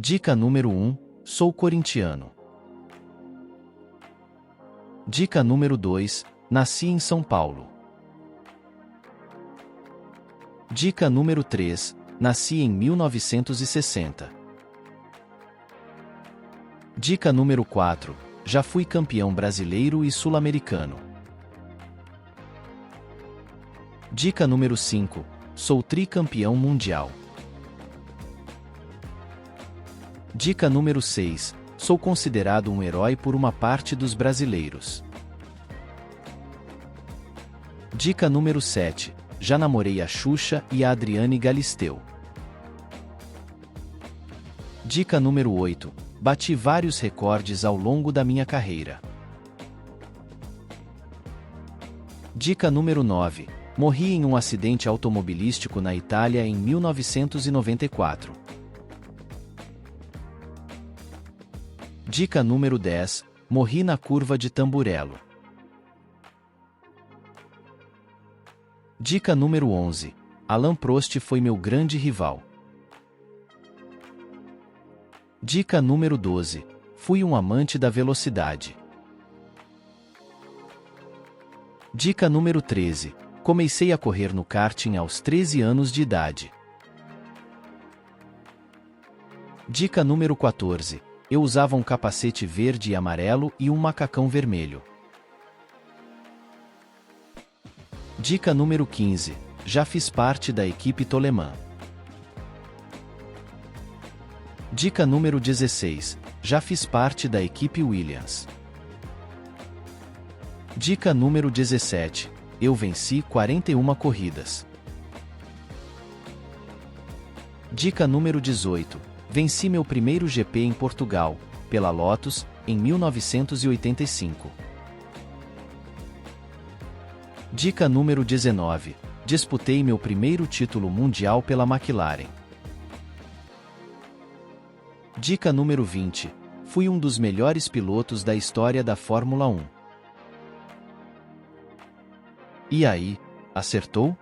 Dica número 1: Sou corintiano. Dica número 2: Nasci em São Paulo. Dica número 3: Nasci em 1960. Dica número 4: Já fui campeão brasileiro e sul-americano. Dica número 5: Sou tricampeão mundial. Dica número 6: Sou considerado um herói por uma parte dos brasileiros. Dica número 7: Já namorei a Xuxa e a Adriane Galisteu. Dica número 8: Bati vários recordes ao longo da minha carreira. Dica número 9: Morri em um acidente automobilístico na Itália em 1994. Dica número 10: Morri na curva de Tamburello. Dica número 11: Alain Prost foi meu grande rival. Dica número 12: Fui um amante da velocidade. Dica número 13: Comecei a correr no karting aos 13 anos de idade. Dica número 14: Eu usava um capacete verde e amarelo e um macacão vermelho. Dica número 15: Já fiz parte da equipe Toleman. Dica número 16: Já fiz parte da equipe Williams. Dica número 17: Eu venci 41 corridas. Dica número 18: Venci meu primeiro GP em Portugal, pela Lotus, em 1985. Dica número 19: Disputei meu primeiro título mundial pela McLaren. Dica número 20: Fui um dos melhores pilotos da história da Fórmula 1. E aí, acertou?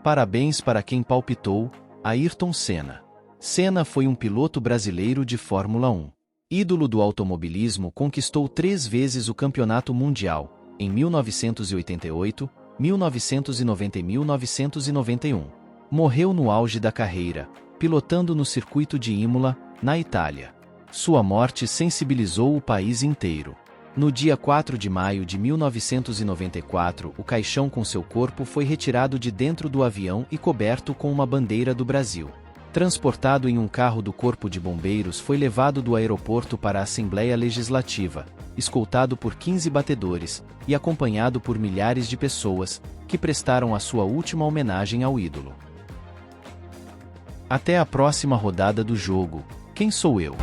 Parabéns para quem palpitou, Ayrton Senna. Senna foi um piloto brasileiro de Fórmula 1. Ídolo do automobilismo, conquistou 3 vezes o campeonato mundial, em 1988, 1990 e 1991. Morreu no auge da carreira, pilotando no circuito de Imola, na Itália. Sua morte sensibilizou o país inteiro. No dia 4 de maio de 1994, o caixão com seu corpo foi retirado de dentro do avião e coberto com uma bandeira do Brasil. Transportado em um carro do Corpo de Bombeiros, foi levado do aeroporto para a Assembleia Legislativa, escoltado por 15 batedores, e acompanhado por milhares de pessoas, que prestaram a sua última homenagem ao ídolo. Até a próxima rodada do jogo. Quem sou eu?